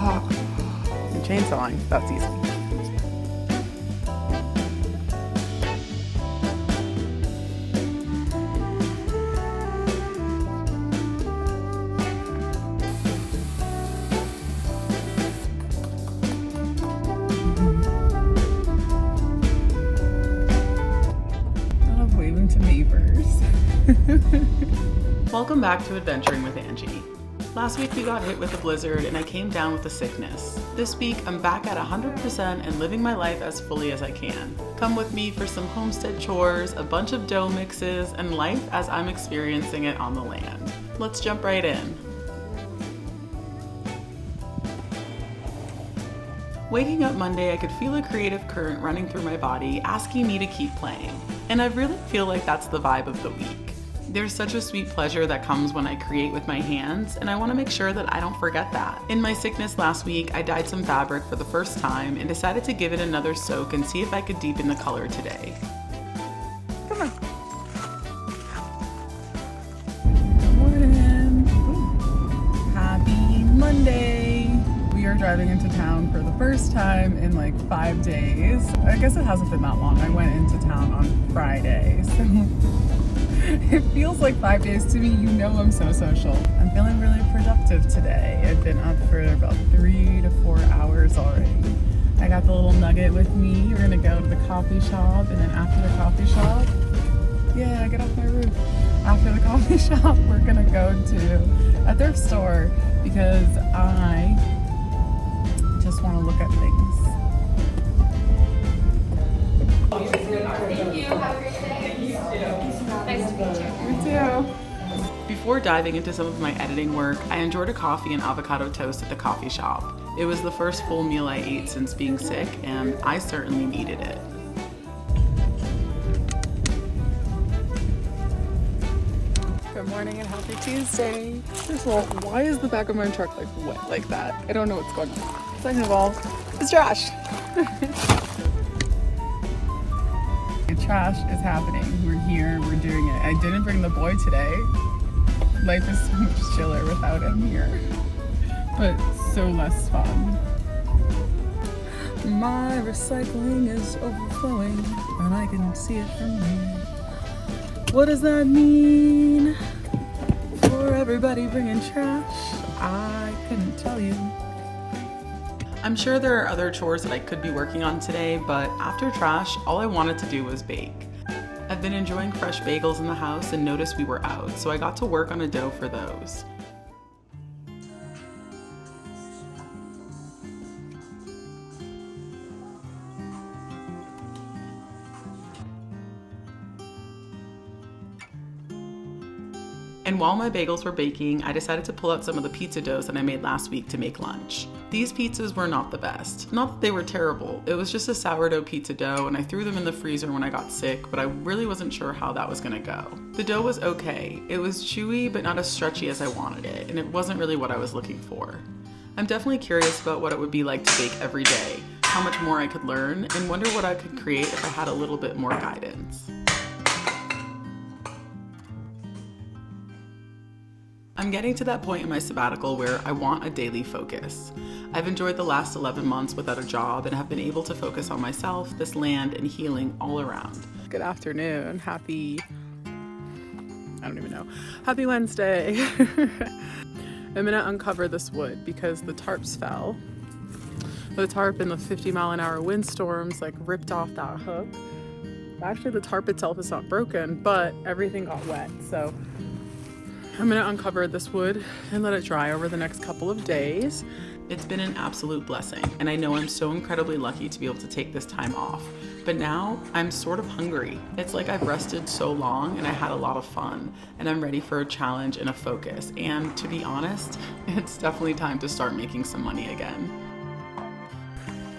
Chainsawing, that's easy. I love waving to neighbors. Welcome back to Adventuring with Angie. Last week we got hit with a blizzard and I came down with a sickness. This week I'm back at 100% and living my life as fully as I can. Come with me for some homestead chores, a bunch of dough mixes, and life as I'm experiencing it on the land. Let's jump right in. Waking up Monday, I could feel a creative current running through my body asking me to keep playing. And I really feel like that's the vibe of the week. There's such a sweet pleasure that comes when I create with my hands, and I want to make sure that I don't forget that. In my sickness last week, I dyed some fabric for the first time and decided to give it another soak and see if I could deepen the color today. Come on. Good morning. Happy Monday. We are driving into town for the first time in like 5 days. I guess it hasn't been that long. I went into town on Friday, so it feels like 5 days to me. You know I'm so social. I'm feeling really productive today. I've been up for about 3 to 4 hours already. I got the little nugget with me. We're gonna go to the coffee shop, and then after the coffee shop, yeah, get off my roof. After the coffee shop, we're gonna go to a thrift store because I just want to look at things. Thank you. Have a great day. Nice to meet you. You too. Before diving into some of my editing work, I enjoyed a coffee and avocado toast at the coffee shop. It was the first full meal I ate since being sick, and I certainly needed it. Good morning and happy Tuesday. First of all, why is the back of my truck like wet like that? I don't know what's going on. Second of all, it's trash. Trash is happening. We're here, we're doing it. I didn't bring the boy today. Life is so much chiller without him here, but so less fun. My recycling is overflowing and I can see it from here. What does that mean for everybody bringing trash? I couldn't tell you. I'm sure there are other chores that I could be working on today, but after trash, all I wanted to do was bake. I've been enjoying fresh bagels in the house and noticed we were out, so I got to work on a dough for those. And while my bagels were baking, I decided to pull out some of the pizza doughs that I made last week to make lunch. These pizzas were not the best. Not that they were terrible, it was just a sourdough pizza dough and I threw them in the freezer when I got sick, but I really wasn't sure how that was gonna go. The dough was okay. It was chewy but not as stretchy as I wanted it, and it wasn't really what I was looking for. I'm definitely curious about what it would be like to bake every day, how much more I could learn, and wonder what I could create if I had a little bit more guidance. I'm getting to that point in my sabbatical where I want a daily focus. I've enjoyed the last 11 months without a job and have been able to focus on myself, this land, and healing all around. Good afternoon. Happy Wednesday. I'm gonna uncover this wood because the tarps fell. The tarp in the 50-mile-an-hour windstorms like ripped off that hook. Actually, the tarp itself is not broken, but everything got wet, so I'm gonna uncover this wood and let it dry over the next couple of days. It's been an absolute blessing, and I know I'm so incredibly lucky to be able to take this time off. But now I'm sort of hungry. It's like I've rested so long and I had a lot of fun, and I'm ready for a challenge and a focus. And to be honest, it's definitely time to start making some money again.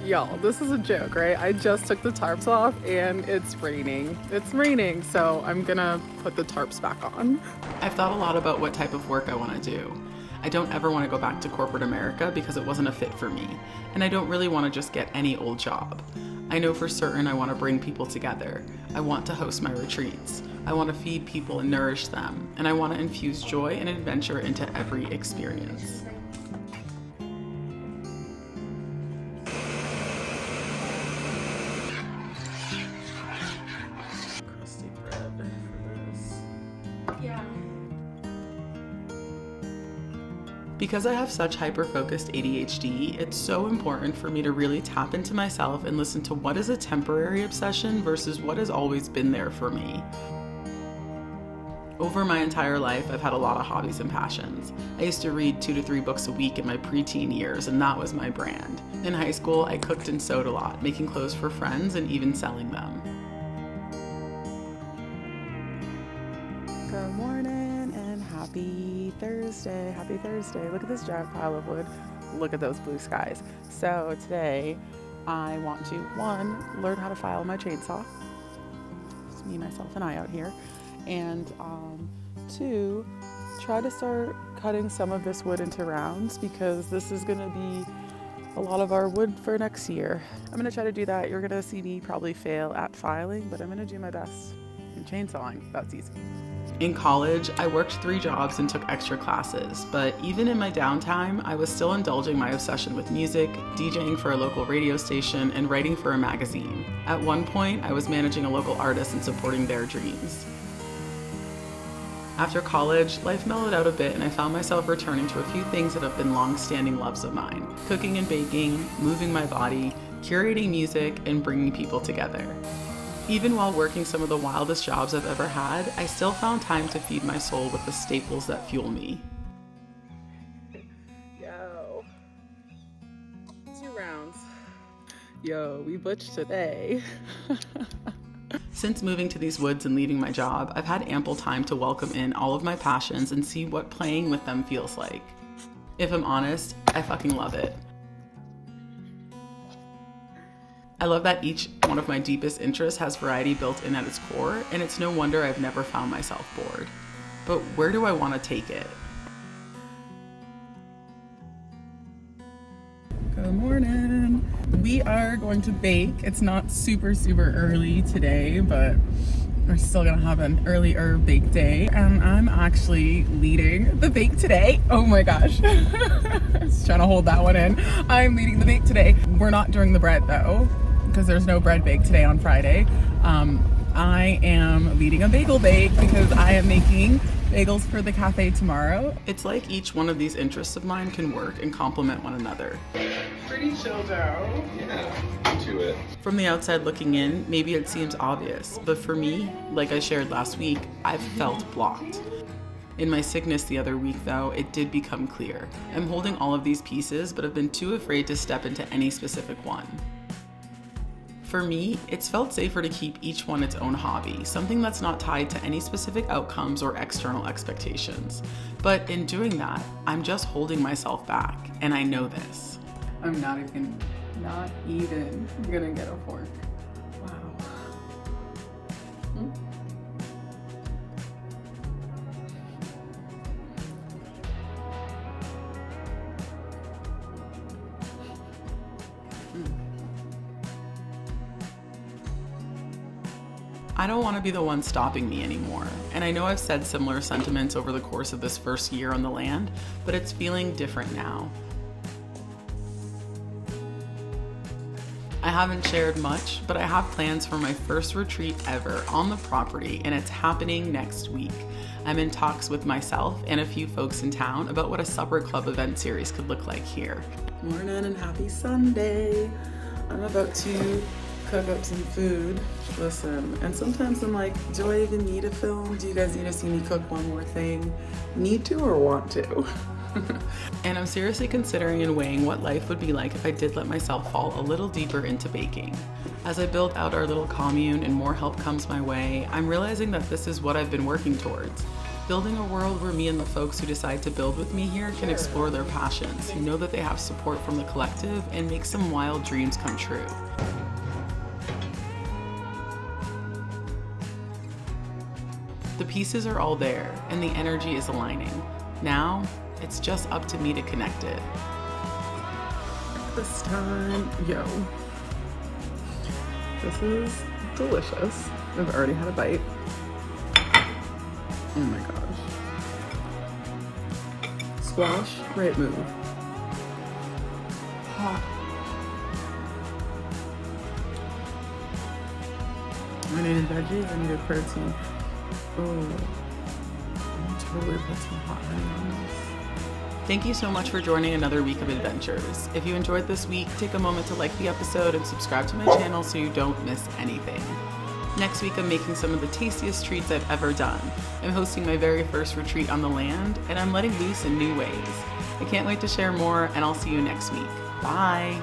Y'all, this is a joke, right? I just took the tarps off and it's raining. It's raining, so I'm gonna put the tarps back on. I've thought a lot about what type of work I wanna do. I don't ever wanna go back to corporate America because it wasn't a fit for me. And I don't really wanna just get any old job. I know for certain I wanna bring people together. I want to host my retreats. I wanna feed people and nourish them. And I wanna infuse joy and adventure into every experience. Because I have such hyper-focused ADHD, it's so important for me to really tap into myself and listen to what is a temporary obsession versus what has always been there for me. Over my entire life, I've had a lot of hobbies and passions. I used to read 2 to 3 books a week in my preteen years, and that was my brand. In high school, I cooked and sewed a lot, making clothes for friends and even selling them. Good morning and happy Thursday. Happy Thursday. Look at this giant pile of wood. Look at those blue skies. So today I want to, 1, learn how to file my chainsaw. It's me, myself, and I out here. And 2, try to start cutting some of this wood into rounds because this is going to be a lot of our wood for next year. I'm going to try to do that. You're going to see me probably fail at filing, but I'm going to do my best. And chainsawing, that's easy. In college, I worked 3 jobs and took extra classes, but even in my downtime, I was still indulging my obsession with music, DJing for a local radio station, and writing for a magazine. At one point, I was managing a local artist and supporting their dreams. After college, life mellowed out a bit and I found myself returning to a few things that have been long-standing loves of mine. Cooking and baking, moving my body, curating music, and bringing people together. Even while working some of the wildest jobs I've ever had, I still found time to feed my soul with the staples that fuel me. Yo. 2 rounds. Yo, we butched today. Since moving to these woods and leaving my job, I've had ample time to welcome in all of my passions and see what playing with them feels like. If I'm honest, I fucking love it. I love that each one of my deepest interests has variety built in at its core, and it's no wonder I've never found myself bored. But where do I want to take it? Good morning. We are going to bake. It's not super early today, but we're still gonna have an earlier bake day. And I'm actually leading the bake today. Oh my gosh. Just trying to hold that one in. I'm leading the bake today. We're not doing the bread though, because there's no bread bake today on Friday. I am leading a bagel bake because I am making bagels for the cafe tomorrow. It's like each one of these interests of mine can work and complement one another. Pretty chill, Joe. Yeah, into it. From the outside looking in, maybe it seems obvious, but for me, like I shared last week, I've felt blocked. In my sickness the other week though, it did become clear. I'm holding all of these pieces, but have been too afraid to step into any specific one. For me, it's felt safer to keep each one its own hobby, something that's not tied to any specific outcomes or external expectations. But in doing that, I'm just holding myself back, and I know this. I'm not even gonna get a fork. Wow. I don't want to be the one stopping me anymore, and I know I've said similar sentiments over the course of this first year on the land, but it's feeling different now. I haven't shared much, but I have plans for my first retreat ever on the property, and it's happening next week. I'm in talks with myself and a few folks in town about what a supper club event series could look like here. Morning and happy Sunday. I'm about to cook up some food. Listen, and sometimes I'm like, do I even need a film? Do you guys need to see me cook one more thing? Need to or want to? And I'm seriously considering and weighing what life would be like if I did let myself fall a little deeper into baking. As I build out our little commune and more help comes my way, I'm realizing that this is what I've been working towards. Building a world where me and the folks who decide to build with me here can explore their passions, know that they have support from the collective, and make some wild dreams come true. The pieces are all there, and the energy is aligning. Now, it's just up to me to connect it. This time, yo. This is delicious. I've already had a bite. Oh my gosh. Squash, right move. Hot. I needed veggies, I needed protein. Oh, I'm totally put some hot honey on this. Thank you so much for joining another week of adventures. If you enjoyed this week, take a moment to like the episode and subscribe to my channel so you don't miss anything. Next week, I'm making some of the tastiest treats I've ever done. I'm hosting my very first retreat on the land, and I'm letting loose in new ways. I can't wait to share more, and I'll see you next week. Bye!